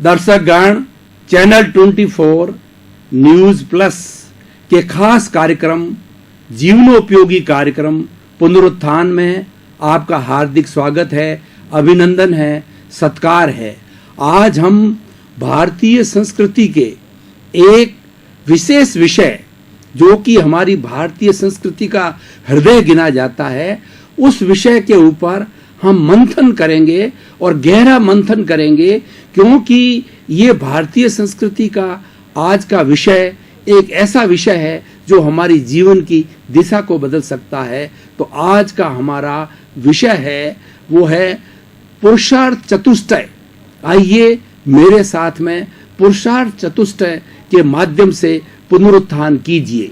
दर्शकगण, channel 24 news plus के खास कार्यक्रम जीवनोपयोगी कार्यक्रम पुनरुत्थान में आपका हार्दिक स्वागत है, अभिनंदन है, सत्कार है। आज हम भारतीय संस्कृति के एक विशेष विषय जो कि हमारी भारतीय संस्कृति का हृदय गिना जाता है, उस विषय के ऊपर हम मंथन करेंगे और गहरा मंथन करेंगे, क्योंकि ये भारतीय संस्कृति का आज का विषय एक ऐसा विषय है जो हमारी जीवन की दिशा को बदल सकता है। तो आज का हमारा विषय है वो है पुरुषार्थ चतुष्टय। आइए मेरे साथ में पुरुषार्थ चतुष्टय के माध्यम से पुनरुत्थान कीजिए।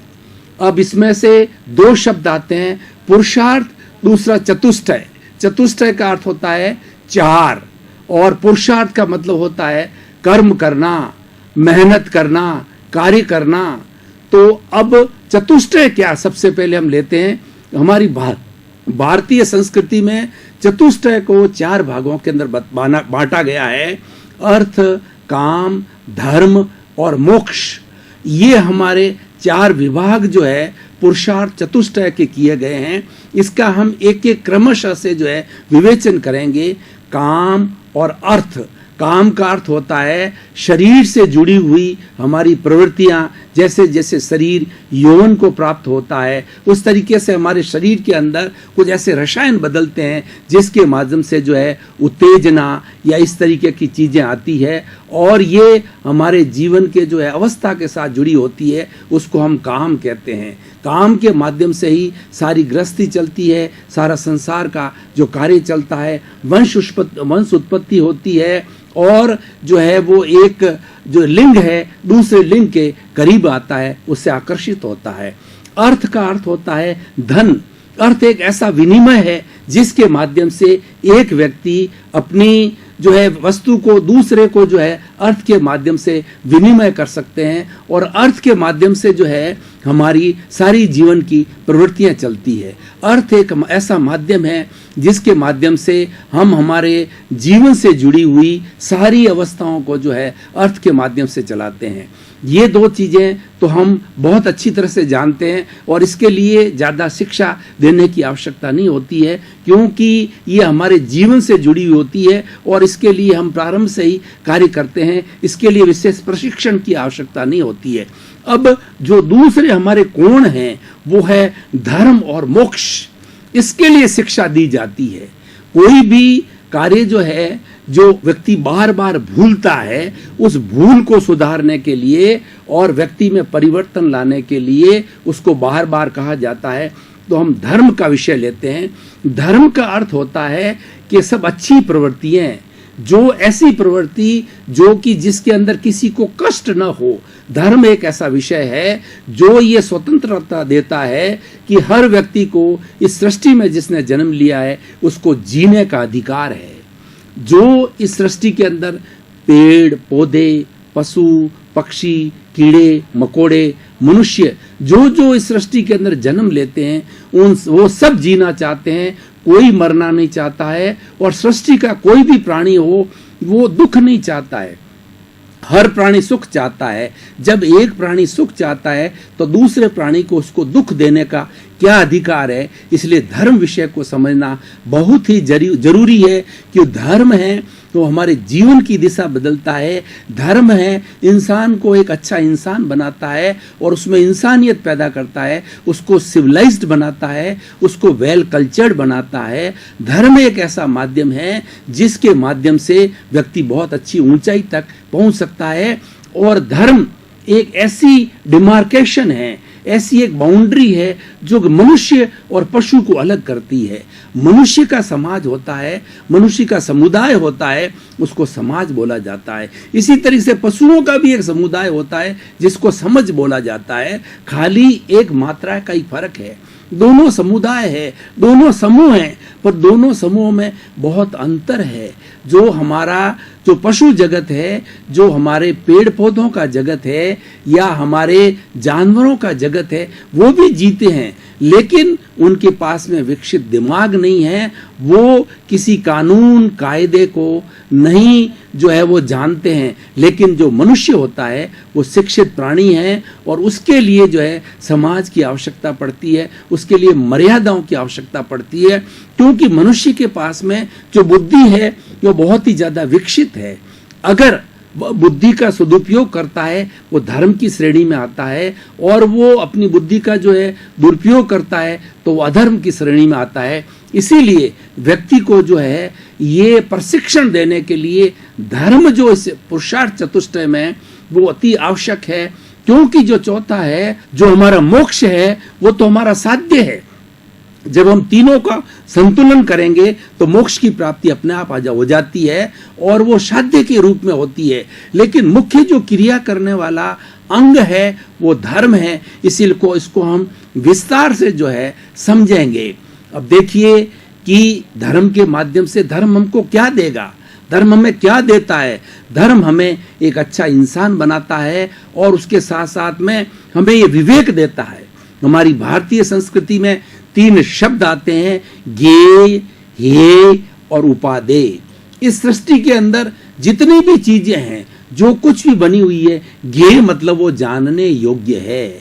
अब इसमें से दो शब्द आते हैं, पुरुषार्थ, दूसरा चतुष्टय। चतुष्टय का अर्थ होता है चार और पुरुषार्थ का मतलब होता है कर्म करना, मेहनत करना, कार्य करना। तो अब चतुष्टय क्या, सबसे पहले हम लेते हैं। हमारी भारतीय संस्कृति में चतुष्टय को चार भागों के अंदर बांटा गया है, अर्थ, काम, धर्म और मोक्ष। ये हमारे चार विभाग जो है पुरुषार्थ चतुष्टय के किए गए हैं। इसका हम एक एक क्रमशः से जो है विवेचन करेंगे। काम और अर्थ। काम का अर्थ होता है शरीर से जुड़ी हुई हमारी प्रवृत्तियां, जैसे जैसे शरीर यौवन को प्राप्त होता है उस तरीके से हमारे शरीर के अंदर कुछ ऐसे रसायन बदलते हैं जिसके माध्यम से जो है उत्तेजना या इस तरीके की चीजें आती है, और ये हमारे जीवन के जो है अवस्था के साथ जुड़ी होती है, उसको हम काम कहते हैं। काम के माध्यम से ही सारी गृहस्थी चलती है, सारा संसार का जो कार्य चलता है, वंश उत्पत्ति होती है, और जो है वो एक जो लिंग है दूसरे लिंग के करीब आता है, उससे आकर्षित होता है। अर्थ का अर्थ होता है धन। अर्थ एक ऐसा विनिमय है जिसके माध्यम से एक व्यक्ति अपनी जो है वस्तु को दूसरे को जो है अर्थ के माध्यम से विनिमय कर सकते हैं, और अर्थ के माध्यम से जो है हमारी सारी जीवन की प्रवृत्तियां चलती है। अर्थ एक ऐसा माध्यम है जिसके माध्यम से हम हमारे जीवन से जुड़ी हुई सारी अवस्थाओं को जो है अर्थ के माध्यम से चलाते हैं। ये दो चीजें तो हम बहुत अच्छी तरह से जानते हैं, और इसके लिए ज़्यादा शिक्षा देने की आवश्यकता नहीं होती है, क्योंकि ये हमारे जीवन से जुड़ी हुई होती है और इसके लिए हम प्रारंभ से ही कार्य करते हैं। इसके लिए विशेष प्रशिक्षण की आवश्यकता नहीं होती है। अब जो दूसरे हमारे कोण हैं वो है धर्म और मोक्ष। इसके लिए शिक्षा दी जाती है। कोई भी कार्य जो है जो व्यक्ति बार बार भूलता है, उस भूल को सुधारने के लिए और व्यक्ति में परिवर्तन लाने के लिए उसको बार बार कहा जाता है। तो हम धर्म का विषय लेते हैं। धर्म का अर्थ होता है कि सब अच्छी प्रवृत्तियां, जो ऐसी प्रवृत्ति जो कि जिसके अंदर किसी को कष्ट न हो। धर्म एक ऐसा विषय है जो ये स्वतंत्रता देता है कि हर व्यक्ति को इस सृष्टि में जिसने जन्म लिया है उसको जीने का अधिकार है। जो इस सृष्टि के अंदर पेड़ पौधे, पशु पक्षी, कीड़े मकोड़े, मनुष्य जो जो इस सृष्टि के अंदर जन्म लेते हैं वो सब जीना चाहते हैं, कोई मरना नहीं चाहता है। और सृष्टि का कोई भी प्राणी हो वो दुख नहीं चाहता है, हर प्राणी सुख चाहता है। जब एक प्राणी सुख चाहता है तो दूसरे प्राणी को उसको दुख देने का क्या अधिकार है। इसलिए धर्म विषय को समझना बहुत ही जरूरी है कि धर्म है तो हमारे जीवन की दिशा बदलता है। धर्म है इंसान को एक अच्छा इंसान बनाता है और उसमें इंसानियत पैदा करता है, उसको सिविलाइज्ड बनाता है, उसको वेल कल्चर्ड बनाता है। धर्म एक ऐसा माध्यम है जिसके माध्यम से व्यक्ति बहुत अच्छी ऊंचाई तक पहुंच सकता है। और धर्म एक ऐसी डिमार्केशन है, ऐसी एक बाउंड्री है जो मनुष्य और पशु को अलग करती है। मनुष्य का समाज होता है, मनुष्य का समुदाय होता है, उसको समाज बोला जाता है। इसी तरह से पशुओं का भी एक समुदाय होता है जिसको समझ बोला जाता है। खाली एक मात्रा का ही फर्क है। दोनों समुदाय है, दोनों समूह हैं, पर दोनों समूह में बहुत अंतर है। जो हमारा जो पशु जगत है, जो हमारे पेड़ पौधों का जगत है या हमारे जानवरों का जगत है, वो भी जीते हैं, लेकिन उनके पास में विकसित दिमाग नहीं है। वो किसी कानून कायदे को नहीं जो है वो जानते हैं, लेकिन जो मनुष्य होता है वो शिक्षित प्राणी है और उसके लिए जो है समाज की आवश्यकता पड़ती है, उसके लिए मर्यादाओं की आवश्यकता पड़ती है, क्योंकि मनुष्य के पास में जो बुद्धि है वो बहुत ही ज्यादा विकसित है। अगर वह बुद्धि का सदुपयोग करता है वो धर्म की श्रेणी में आता है, और वो अपनी बुद्धि का जो है दुरुपयोग करता है तो वो अधर्म की श्रेणी में आता है। इसीलिए व्यक्ति को जो है ये प्रशिक्षण देने के लिए धर्म जो इस पुरुषार्थ चतुष्टय में वो अति आवश्यक है, क्योंकि जो चौथा है जो हमारा मोक्ष है वो तो हमारा साध्य है। जब हम तीनों का संतुलन करेंगे तो मोक्ष की प्राप्ति अपने आप हो जाती है और वो साध्य के रूप में होती है। लेकिन मुख्य जो क्रिया करने वाला अंग है वो धर्म है, इसीलिए इसको हम विस्तार से जो है समझेंगे। अब देखिए कि धर्म के माध्यम से धर्म हमको क्या देगा, धर्म हमें क्या देता है। धर्म हमें एक अच्छा इंसान बनाता है और उसके साथ साथ में हमें ये विवेक देता है। हमारी भारतीय संस्कृति में 3 शब्द आते हैं, ज्ञेय, हेय और उपादेय। इस सृष्टि के अंदर जितनी भी चीजें हैं, जो कुछ भी बनी हुई है, ज्ञेय मतलब वो जानने योग्य है,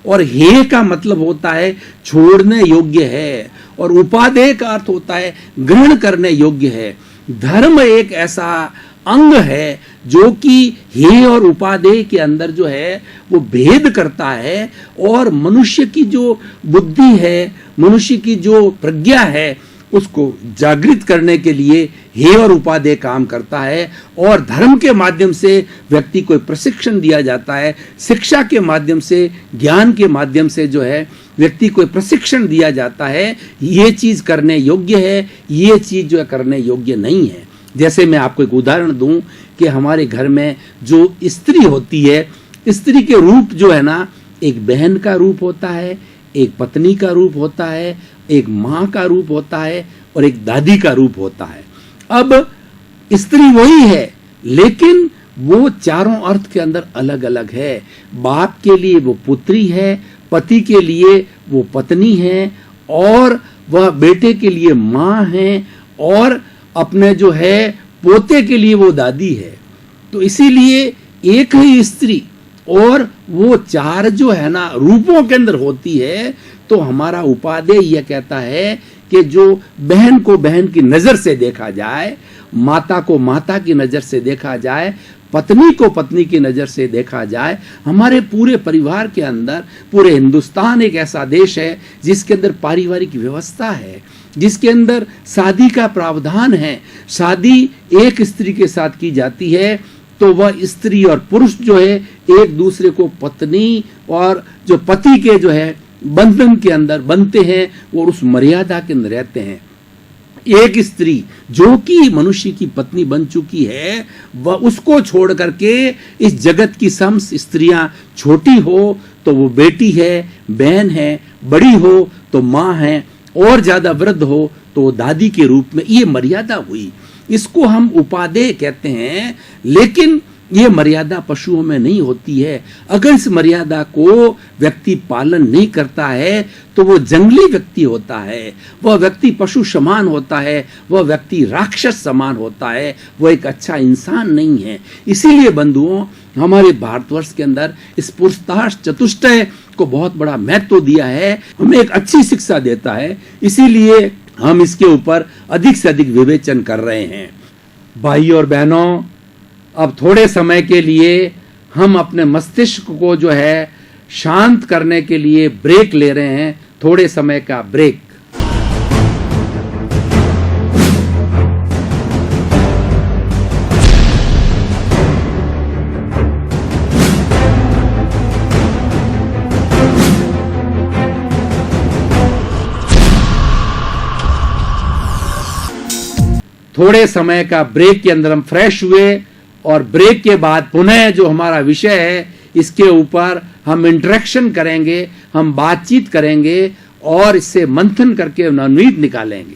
और हेय का मतलब होता है छोड़ने योग्य है, और उपादेय का अर्थ होता है ग्रहण करने योग्य है। धर्म एक ऐसा अंग है जो कि हेय और उपादेय के अंदर जो है वो भेद करता है, और मनुष्य की जो बुद्धि है, मनुष्य की जो प्रज्ञा है, उसको जागृत करने के लिए हेय और उपादेय काम करता है। और धर्म के माध्यम से व्यक्ति को प्रशिक्षण दिया जाता है, शिक्षा के माध्यम से, ज्ञान के माध्यम से जो है व्यक्ति को प्रशिक्षण दिया जाता है, ये चीज करने योग्य है, ये चीज जो है करने योग्य नहीं है। जैसे मैं आपको एक उदाहरण दूं कि हमारे घर में जो स्त्री होती है, स्त्री के रूप जो है ना, एक बहन का रूप होता है, एक पत्नी का रूप होता है, एक माँ का रूप होता है और एक दादी का रूप होता है। अब स्त्री वही है, लेकिन वो चारों अर्थ के अंदर अलग अलग है। बाप के लिए वो पुत्री है, पति के लिए वो पत्नी है, और वह बेटे के लिए माँ है, और अपने जो है पोते के लिए वो दादी है। तो इसीलिए एक ही स्त्री और वो 4 जो है ना रूपों के अंदर होती है। तो हमारा उपादेय यह कहता है कि जो बहन को बहन की नजर से देखा जाए, माता को माता की नजर से देखा जाए, पत्नी को पत्नी की नजर से देखा जाए। हमारे पूरे परिवार के अंदर, पूरे हिंदुस्तान एक ऐसा देश है जिसके अंदर पारिवारिक व्यवस्था है, जिसके अंदर शादी का प्रावधान है। शादी एक स्त्री के साथ की जाती है तो वह स्त्री और पुरुष जो है एक दूसरे को पत्नी और जो पति के जो है बंधन के अंदर बनते हैं और उस मर्यादा के अंदर रहते हैं। एक स्त्री जो कि मनुष्य की पत्नी बन चुकी है, वह उसको छोड़ करके इस जगत की समस्त स्त्रियां, छोटी हो तो वो बेटी है, बहन है, बड़ी हो तो माँ है, और ज्यादा वृद्ध हो तो दादी के रूप में ये मर्यादा हुई। इसको हम उपादेय कहते हैं। लेकिन ये मर्यादा पशुओं में नहीं होती है। अगर इस मर्यादा को व्यक्ति पालन नहीं करता है तो वो जंगली व्यक्ति होता है, वह व्यक्ति पशु समान होता है, वह व्यक्ति राक्षस समान होता है, वह एक अच्छा इंसान नहीं है। इसीलिए बंधुओं, हमारे भारतवर्ष के अंदर इस पुरुषार्थ चतुष्टय को बहुत बड़ा महत्व दिया है, हमें एक अच्छी शिक्षा देता है। इसीलिए हम इसके ऊपर अधिक से अधिक विवेचन कर रहे हैं। भाई और बहनों, अब थोड़े समय के लिए हम अपने मस्तिष्क को जो है शांत करने के लिए ब्रेक ले रहे हैं, थोड़े समय का ब्रेक। थोड़े समय का ब्रेक के अंदर हम फ्रेश हुए, और ब्रेक के बाद पुनः जो हमारा विषय है इसके ऊपर हम इंटरेक्शन करेंगे, हम बातचीत करेंगे और इससे मंथन करके नवनीत निकालेंगे।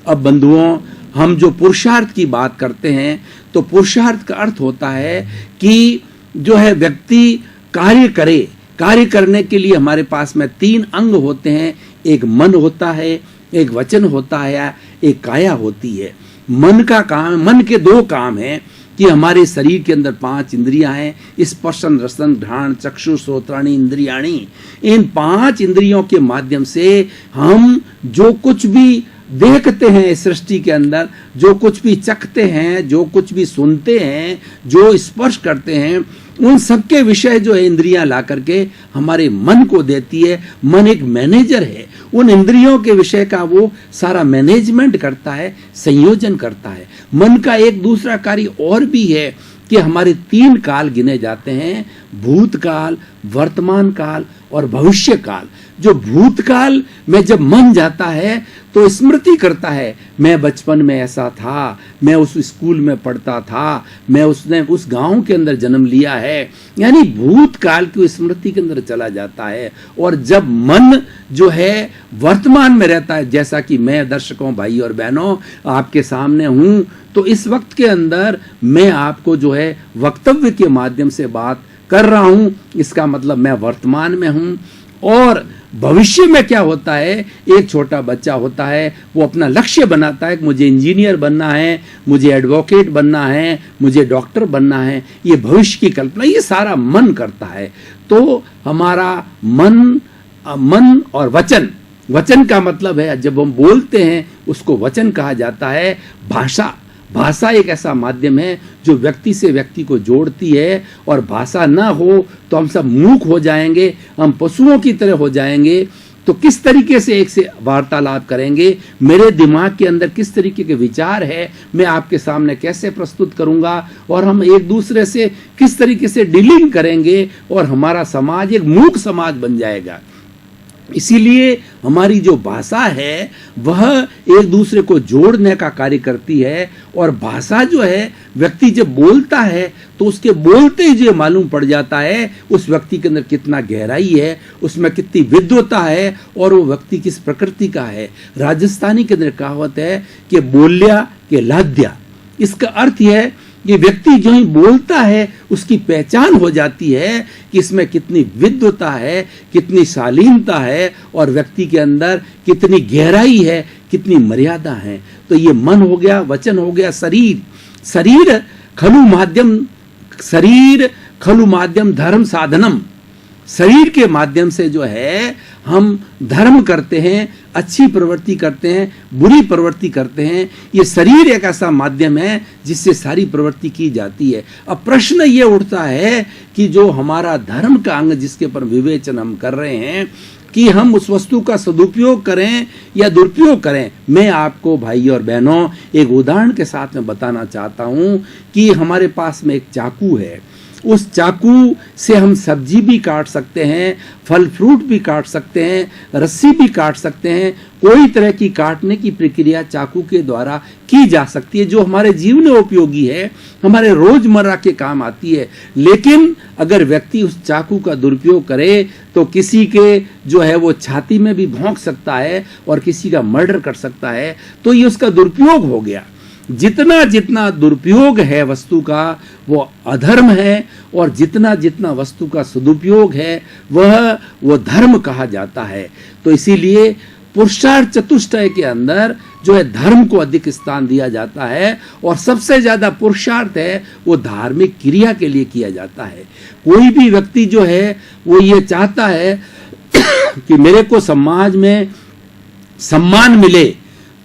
अब बंधुओं, हम जो पुरुषार्थ की बात करते हैं तो पुरुषार्थ का अर्थ होता है कि जो है व्यक्ति कार्य करे। कार्य करने के लिए हमारे पास में 3 अंग होते हैं, एक मन होता है, एक वचन होता है, एक काया होती है। मन का काम, मन के 2 काम हैं। कि हमारे शरीर के अंदर 5 इंद्रियां हैं, स्पर्शन रसन घ्राण चक्षु श्रोत्राणी इंद्रियाणी। इन 5 इंद्रियों के माध्यम से हम जो कुछ भी देखते हैं इस सृष्टि के अंदर, जो कुछ भी चखते हैं, जो कुछ भी सुनते हैं, जो स्पर्श करते हैं, उन सबके विषय जो है इंद्रियां ला करके हमारे मन को देती है। मन एक मैनेजर है, उन इंद्रियों के विषय का वो सारा मैनेजमेंट करता है, संयोजन करता है। मन का एक दूसरा कार्य और भी है कि हमारे 3 काल गिने जाते हैं, भूतकाल, वर्तमान काल और भविष्य काल। जो भूतकाल में जब मन जाता है तो स्मृति करता है, मैं बचपन में ऐसा था, मैं उस स्कूल में पढ़ता था, मैं उस गांव के अंदर जन्म लिया है, यानी भूतकाल की स्मृति के अंदर चला जाता है। और जब मन जो है वर्तमान में रहता है, जैसा कि मैं दर्शकों भाई और बहनों आपके सामने हूं, तो इस वक्त के अंदर मैं आपको जो है वक्तव्य के माध्यम से बात कर रहा हूं, इसका मतलब मैं वर्तमान में हूं। और भविष्य में क्या होता है, एक छोटा बच्चा होता है, वो अपना लक्ष्य बनाता है कि मुझे इंजीनियर बनना है, मुझे एडवोकेट बनना है, मुझे डॉक्टर बनना है। ये भविष्य की कल्पना ये सारा मन करता है। तो हमारा मन और वचन का मतलब है जब हम बोलते हैं उसको वचन कहा जाता है। भाषा एक ऐसा माध्यम है जो व्यक्ति से व्यक्ति को जोड़ती है, और भाषा ना हो तो हम सब मूक हो जाएंगे, हम पशुओं की तरह हो जाएंगे। तो किस तरीके से एक से वार्तालाप करेंगे, मेरे दिमाग के अंदर किस तरीके के विचार है, मैं आपके सामने कैसे प्रस्तुत करूंगा, और हम एक दूसरे से किस तरीके से डीलिंग करेंगे, और हमारा समाज एक मूक समाज बन जाएगा। इसीलिए हमारी जो भाषा है वह एक दूसरे को जोड़ने का कार्य करती है। और भाषा जो है, व्यक्ति जब बोलता है तो उसके बोलते ही जो मालूम पड़ जाता है उस व्यक्ति के अंदर कितना गहराई है, उसमें कितनी विद्वता है, और वो व्यक्ति किस प्रकृति का है। राजस्थानी के अंदर कहावत है कि बोल्या के लाद्या। इसका अर्थ है ये व्यक्ति जो ही बोलता है उसकी पहचान हो जाती है कि इसमें कितनी विद्वता है, कितनी शालीनता है, और व्यक्ति के अंदर कितनी गहराई है, कितनी मर्यादा है। तो ये मन हो गया, वचन हो गया, शरीर खलु माध्यम धर्म साधनम। शरीर के माध्यम से जो है हम धर्म करते हैं, अच्छी प्रवृत्ति करते हैं, बुरी प्रवृत्ति करते हैं। ये शरीर एक ऐसा माध्यम है जिससे सारी प्रवृत्ति की जाती है। अब प्रश्न ये उठता है कि जो हमारा धर्म का अंग जिसके पर विवेचन हम कर रहे हैं कि हम उस वस्तु का सदुपयोग करें या दुरुपयोग करें। मैं आपको भाई और बहनों एक उदाहरण के साथ में बताना चाहता हूं कि हमारे पास में एक चाकू है। उस चाकू से हम सब्जी भी काट सकते हैं, फल फ्रूट भी काट सकते हैं, रस्सी भी काट सकते हैं। कोई तरह की काटने की प्रक्रिया चाकू के द्वारा की जा सकती है जो हमारे जीवन में उपयोगी है, हमारे रोजमर्रा के काम आती है। लेकिन अगर व्यक्ति उस चाकू का दुरुपयोग करे तो किसी के जो है वो छाती में भी भोंक सकता है और किसी का मर्डर कर सकता है। तो ये उसका दुरुपयोग हो गया। जितना दुरुपयोग है वस्तु का वो अधर्म है, और जितना वस्तु का सदुपयोग है वो धर्म कहा जाता है। तो इसीलिए पुरुषार्थ चतुष्टय के अंदर जो है धर्म को अधिक स्थान दिया जाता है, और सबसे ज्यादा पुरुषार्थ है वो धार्मिक क्रिया के लिए किया जाता है। कोई भी व्यक्ति जो है वो ये चाहता है कि मेरे को समाज में सम्मान मिले,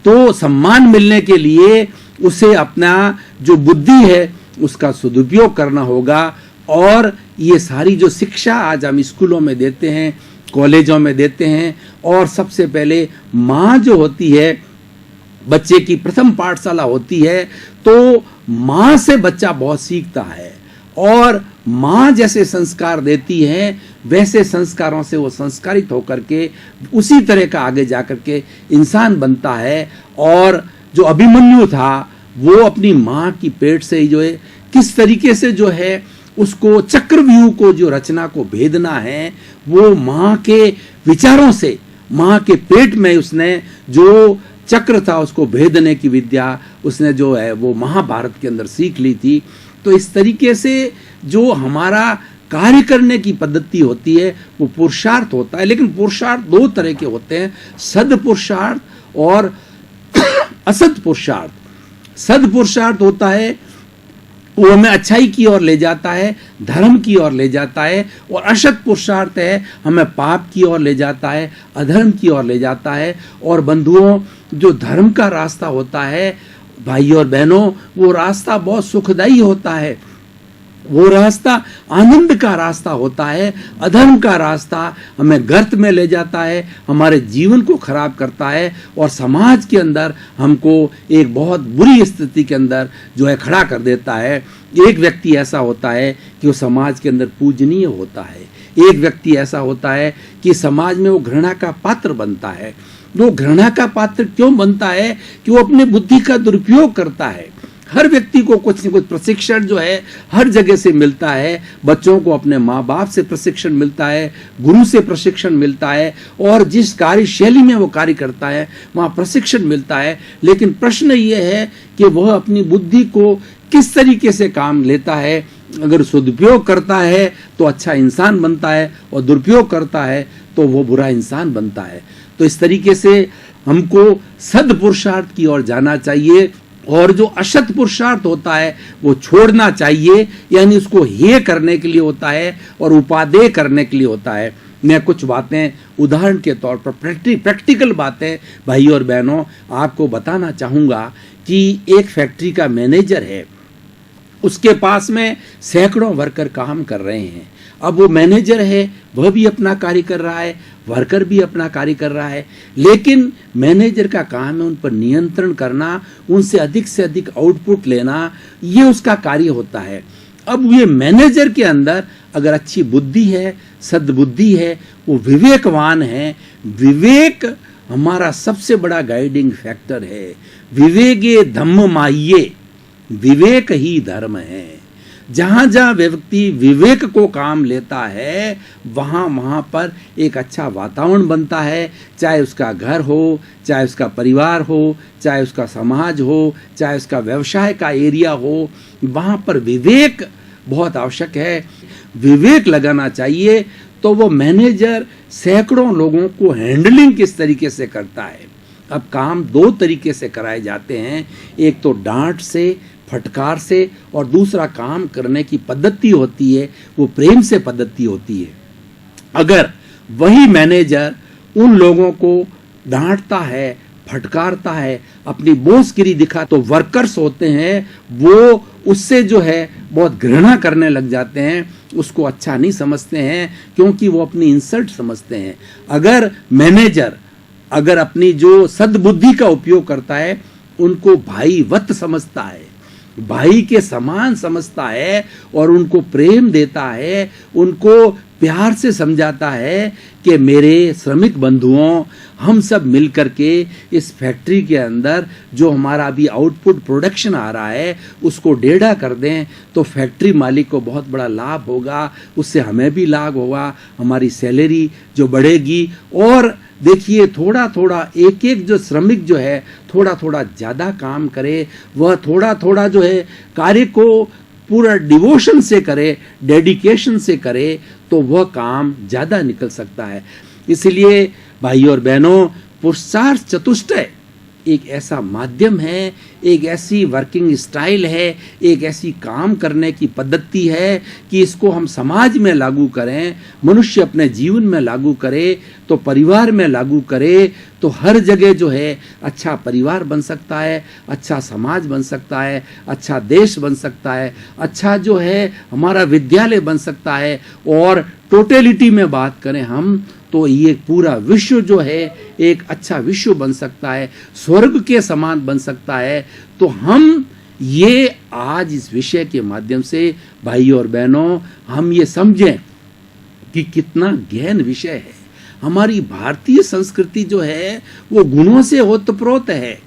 तो सम्मान मिलने के लिए उसे अपना जो बुद्धि है उसका सदुपयोग करना होगा। और ये सारी जो शिक्षा आज हम स्कूलों में देते हैं, कॉलेजों में देते हैं, और सबसे पहले माँ जो होती है, बच्चे की प्रथम पाठशाला होती है, तो माँ से बच्चा बहुत सीखता है, और माँ जैसे संस्कार देती है वैसे संस्कारों से वो संस्कारित होकर के उसी तरह का आगे जाकर के इंसान बनता है। और जो अभिमन्यु था वो अपनी माँ की पेट से ही जो है किस तरीके से जो है उसको चक्रव्यूह को जो रचना को भेदना है, वो माँ के विचारों से, माँ के पेट में उसने जो चक्र था उसको भेदने की विद्या उसने जो है वो महाभारत के अंदर सीख ली थी। तो इस तरीके से जो हमारा कार्य करने की पद्धति होती है वो पुरुषार्थ होता है। लेकिन पुरुषार्थ 2 तरह के होते हैं, सद पुरुषार्थ और असद पुरुषार्थ। सद पुरुषार्थ होता है वो हमें अच्छाई की ओर ले जाता है, धर्म की ओर ले जाता है, और अशत पुरुषार्थ है हमें पाप की ओर ले जाता है, अधर्म की ओर ले जाता है। और बंधुओं, जो धर्म का रास्ता होता है भाई और बहनों, वो रास्ता बहुत सुखदायी होता है, वो रास्ता आनंद का रास्ता होता है। अधर्म का रास्ता हमें गर्त में ले जाता है, हमारे जीवन को खराब करता है और समाज के अंदर हमको एक बहुत बुरी स्थिति के अंदर जो है खड़ा कर देता है। एक व्यक्ति ऐसा होता है कि वो समाज के अंदर पूजनीय होता है, एक व्यक्ति ऐसा होता है कि समाज में वो घृणा का पात्र बनता है। वो घृणा का पात्र क्यों बनता है? कि वो अपने बुद्धि का दुरुपयोग करता है। हर व्यक्ति को कुछ न कुछ प्रशिक्षण जो है हर जगह से मिलता है। बच्चों को अपने माँ बाप से प्रशिक्षण मिलता है, गुरु से प्रशिक्षण मिलता है, और जिस कार्यशैली में वो कार्य करता है वहाँ प्रशिक्षण मिलता है। लेकिन प्रश्न ये है कि वह अपनी बुद्धि को किस तरीके से काम लेता है। अगर सदुपयोग करता है तो अच्छा इंसान बनता है, और दुरुपयोग करता है तो वो बुरा इंसान बनता है। तो इस तरीके से हमको सद्पुरुषार्थ की ओर जाना चाहिए, और जो अशत पुरुषार्थ होता है वो छोड़ना चाहिए, यानी उसको हेय करने के लिए होता है और उपादेय करने के लिए होता है। मैं कुछ बातें उदाहरण के तौर पर प्रैक्टिकल बातें भाई और बहनों आपको बताना चाहूँगा कि एक फैक्ट्री का मैनेजर है, उसके पास में सैकड़ों वर्कर काम कर रहे हैं। अब वो मैनेजर है, वह भी अपना कार्य कर रहा है, वर्कर भी अपना कार्य कर रहा है, लेकिन मैनेजर का काम है उन पर नियंत्रण करना, उनसे अधिक से अधिक आउटपुट लेना, ये उसका कार्य होता है। अब ये मैनेजर के अंदर अगर अच्छी बुद्धि है, सद्बुद्धि है, वो विवेकवान है। विवेक हमारा सबसे बड़ा गाइडिंग फैक्टर है। विवेके धम्म माह्ये, विवेक ही धर्म है। जहाँ जहाँ व्यक्ति विवेक को काम लेता है वहाँ वहाँ पर एक अच्छा वातावरण बनता है, चाहे उसका घर हो, चाहे उसका परिवार हो, चाहे उसका समाज हो, चाहे उसका व्यवसाय का एरिया हो, वहाँ पर विवेक बहुत आवश्यक है। विवेक लगाना चाहिए। तो वो मैनेजर सैकड़ों लोगों को हैंडलिंग किस तरीके से करता है। अब काम दो तरीके से कराए जाते हैं, एक तो डांट से, फटकार से, और दूसरा काम करने की पद्धति होती है वो प्रेम से पद्धति होती है। अगर वही मैनेजर उन लोगों को डांटता है, फटकारता है, अपनी बोसगिरी दिखा, तो वर्कर्स होते हैं वो उससे जो है बहुत घृणा करने लग जाते हैं, उसको अच्छा नहीं समझते हैं, क्योंकि वो अपनी इंसल्ट समझते हैं। अगर मैनेजर अगर अपनी जो सद्बुद्धि का उपयोग करता है, उनको भाई वत समझता है, भाई के समान समझता है, और उनको प्रेम देता है, उनको प्यार से समझाता है कि मेरे श्रमिक बंधुओं, हम सब मिलकर के इस फैक्ट्री के अंदर जो हमारा अभी आउटपुट प्रोडक्शन आ रहा है उसको डेढ़ा कर दें, तो फैक्ट्री मालिक को बहुत बड़ा लाभ होगा, उससे हमें भी लाभ होगा, हमारी सैलरी जो बढ़ेगी। और देखिए थोड़ा थोड़ा एक एक जो श्रमिक जो है थोड़ा थोड़ा ज़्यादा काम करे, वह थोड़ा थोड़ा जो है कार्य को पूरा डिवोशन से करे, डेडिकेशन से करे, तो वह काम ज़्यादा निकल सकता है। इसलिए भाई और बहनों, पुरुषार्थ चतुष्टय एक ऐसा माध्यम है, एक ऐसी वर्किंग स्टाइल है, एक ऐसी काम करने की पद्धति है कि इसको हम समाज में लागू करें, मनुष्य अपने जीवन में लागू करे, तो परिवार में लागू करे, तो हर जगह जो है अच्छा परिवार बन सकता है, अच्छा समाज बन सकता है, अच्छा देश बन सकता है, अच्छा जो है हमारा विद्यालय बन सकता है। और टोटलिटी में बात करें हम तो ये पूरा विश्व जो है एक अच्छा विश्व बन सकता है, स्वर्ग के समान बन सकता है। तो हम ये आज इस विषय के माध्यम से भाई और बहनों हम ये समझें कि कितना गहन विषय है। हमारी भारतीय संस्कृति जो है वो गुणों से ओतप्रोत है,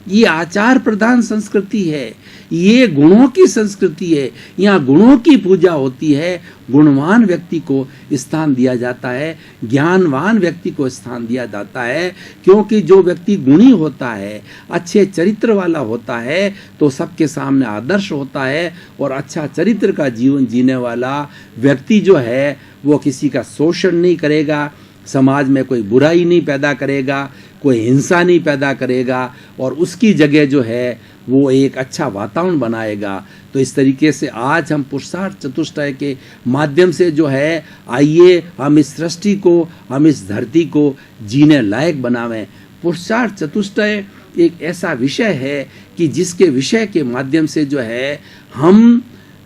ये आचार प्रधान संस्कृति है, ये गुणों की संस्कृति है, यहाँ गुणों की पूजा होती है, गुणवान व्यक्ति को स्थान दिया जाता है, ज्ञानवान व्यक्ति को स्थान दिया जाता है। क्योंकि जो व्यक्ति गुणी होता है, अच्छे चरित्र वाला होता है, तो सबके सामने आदर्श होता है, और अच्छा चरित्र का जीवन जीने वाला व्यक्ति जो है वो किसी का शोषण नहीं करेगा, समाज में कोई बुराई नहीं पैदा करेगा, कोई हिंसा नहीं पैदा करेगा, और उसकी जगह जो है वो एक अच्छा वातावरण बनाएगा। तो इस तरीके से आज हम पुरुषार्थ चतुष्टय के माध्यम से जो है, आइए हम इस सृष्टि को, हम इस धरती को जीने लायक बनावें। पुरुषार्थ चतुष्टय एक ऐसा विषय है कि जिसके विषय के माध्यम से जो है हम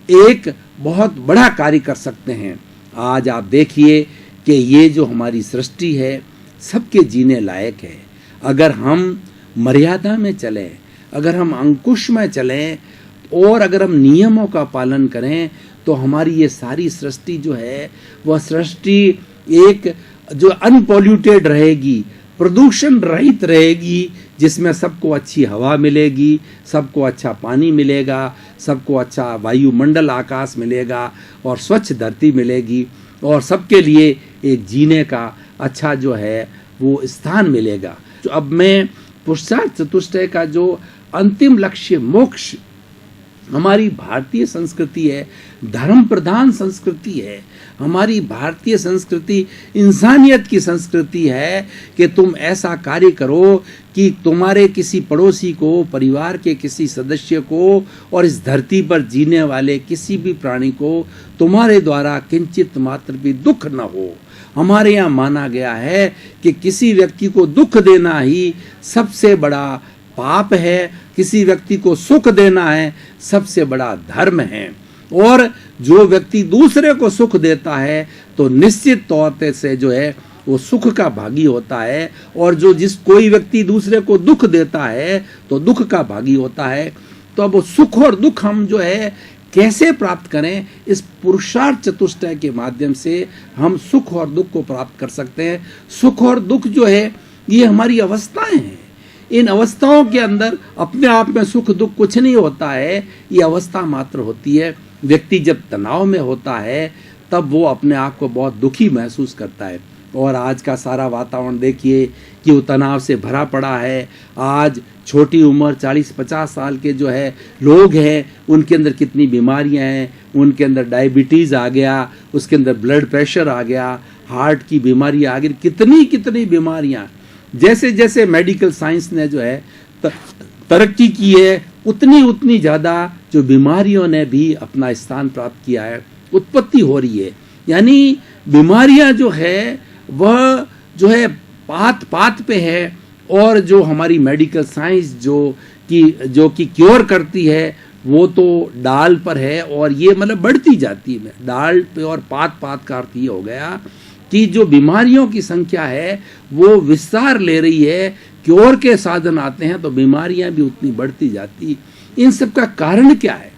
एक बहुत बड़ा कार्य कर सकते हैं। आज आप देखिए कि ये जो हमारी सृष्टि है सबके जीने लायक है। अगर हम मर्यादा में चलें, अगर हम अंकुश में चलें और अगर हम नियमों का पालन करें तो हमारी ये सारी सृष्टि जो है वह सृष्टि एक जो अनपॉल्यूटेड रहेगी, प्रदूषण रहित रहेगी, जिसमें सबको अच्छी हवा मिलेगी, सबको अच्छा पानी मिलेगा, सबको अच्छा वायुमंडल आकाश मिलेगा और स्वच्छ धरती मिलेगी और सबके लिए एक जीने का अच्छा जो है वो स्थान मिलेगा। तो अब मैं पुरुषार्थ चतुष्टय का जो अंतिम लक्ष्य मोक्ष, हमारी भारतीय संस्कृति है, धर्म प्रधान संस्कृति है। हमारी भारतीय संस्कृति इंसानियत की संस्कृति है कि तुम ऐसा कार्य करो कि तुम्हारे किसी पड़ोसी को, परिवार के किसी सदस्य को और इस धरती पर जीने वाले किसी भी प्राणी को तुम्हारे द्वारा किंचित मात्र भी दुख न हो। हमारे यहाँ माना गया है कि किसी व्यक्ति को दुख देना ही सबसे बड़ा पाप है, किसी व्यक्ति को सुख देना है सबसे बड़ा धर्म है। और जो व्यक्ति दूसरे को सुख देता है तो निश्चित तौर से जो है वो सुख का भागी होता है, और कोई व्यक्ति दूसरे को दुख देता है तो दुख का भागी होता है। तो अब सुख और दुख हम जो है कैसे प्राप्त करें? इस पुरुषार्थ चतुष्टय के माध्यम से हम सुख और दुख को प्राप्त कर सकते हैं। सुख और दुख जो है ये हमारी अवस्थाएं हैं। इन अवस्थाओं के अंदर अपने आप में सुख दुख कुछ नहीं होता है, ये अवस्था मात्र होती है। व्यक्ति जब तनाव में होता है तब वो अपने आप को बहुत दुखी महसूस करता है। और आज का सारा वातावरण देखिए कि वो तनाव से भरा पड़ा है। आज छोटी उम्र 40-50 साल के जो है लोग हैं उनके अंदर कितनी बीमारियां हैं, उनके अंदर डायबिटीज़ आ गया, उसके अंदर ब्लड प्रेशर आ गया, हार्ट की बीमारी आ गई, कितनी कितनी बीमारियां। जैसे जैसे मेडिकल साइंस ने जो है तरक्की की है उतनी उतनी ज़्यादा जो बीमारियों ने भी अपना स्थान प्राप्त किया है, उत्पत्ति हो रही है। यानी बीमारियां जो है वह जो है पात पात पे है, और जो हमारी मेडिकल साइंस जो कि क्योर करती है वो तो डाल पर है, और ये मतलब बढ़ती जाती है। डाल पे और पात पात का अर्थ ये हो गया कि जो बीमारियों की संख्या है वो विस्तार ले रही है। क्योर के साधन आते हैं तो बीमारियां भी उतनी बढ़ती जाती। इन सब का कारण क्या है?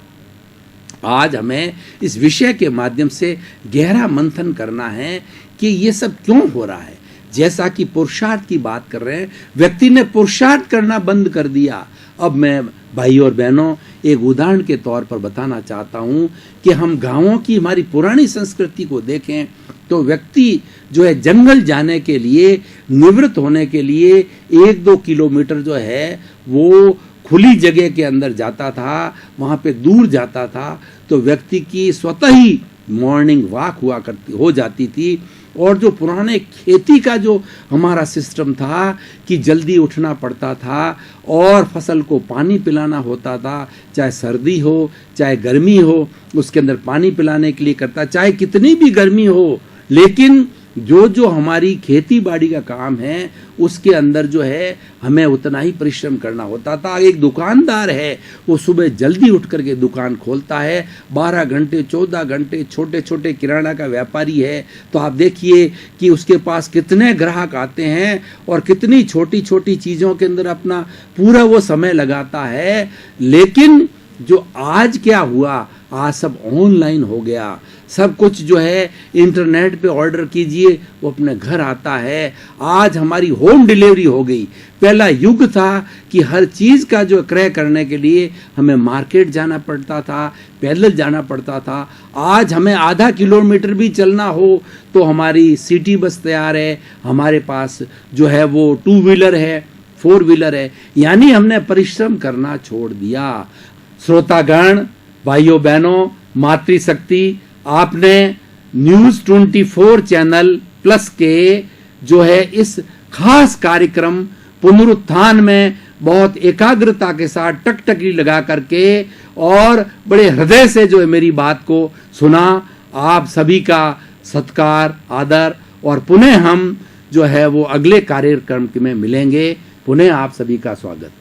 आज हमें इस विषय के माध्यम से गहरा मंथन करना है कि ये सब क्यों हो रहा है। जैसा कि पुरुषार्थ की बात कर रहे हैं, व्यक्ति ने पुरुषार्थ करना बंद कर दिया। अब मैं भाई और बहनों एक उदाहरण के तौर पर बताना चाहता हूं कि हम गांवों की हमारी पुरानी संस्कृति को देखें तो व्यक्ति जो है जंगल जाने के लिए, निवृत्त होने के लिए 1-2 किलोमीटर जो है वो खुली जगह के अंदर जाता था, वहाँ पे दूर जाता था तो व्यक्ति की स्वतः ही मॉर्निंग वॉक हो जाती थी। और जो पुराने खेती का जो हमारा सिस्टम था कि जल्दी उठना पड़ता था और फसल को पानी पिलाना होता था, चाहे सर्दी हो चाहे गर्मी हो, उसके अंदर पानी पिलाने के लिए करता, चाहे कितनी भी गर्मी हो, लेकिन जो हमारी खेती बाड़ी का काम है उसके अंदर जो है हमें उतना ही परिश्रम करना होता था। एक दुकानदार है वो सुबह जल्दी उठ करके दुकान खोलता है, 12 घंटे 14 घंटे, छोटे छोटे किराना का व्यापारी है तो आप देखिए कि उसके पास कितने ग्राहक आते हैं और कितनी छोटी छोटी चीज़ों के अंदर अपना पूरा वो समय लगाता है। लेकिन जो आज क्या हुआ, आज सब ऑनलाइन हो गया, सब कुछ जो है इंटरनेट पे ऑर्डर कीजिए वो अपने घर आता है। आज हमारी होम डिलीवरी हो गई। पहला युग था कि हर चीज़ का जो क्रय करने के लिए हमें मार्केट जाना पड़ता था, पैदल जाना पड़ता था। आज हमें आधा किलोमीटर भी चलना हो तो हमारी सिटी बस तैयार है, हमारे पास जो है वो 2 व्हीलर है, 4 व्हीलर है। यानी हमने परिश्रम करना छोड़ दिया। श्रोतागण, भाइयों बहनों, मातृशक्ति, आपने न्यूज़ 24 चैनल प्लस के जो है इस खास कार्यक्रम पुनरुत्थान में बहुत एकाग्रता के साथ टकटकी लगा करके और बड़े हृदय से जो है मेरी बात को सुना। आप सभी का सत्कार, आदर, और पुनः हम जो है वो अगले कार्यक्रम में मिलेंगे। पुनः आप सभी का स्वागत।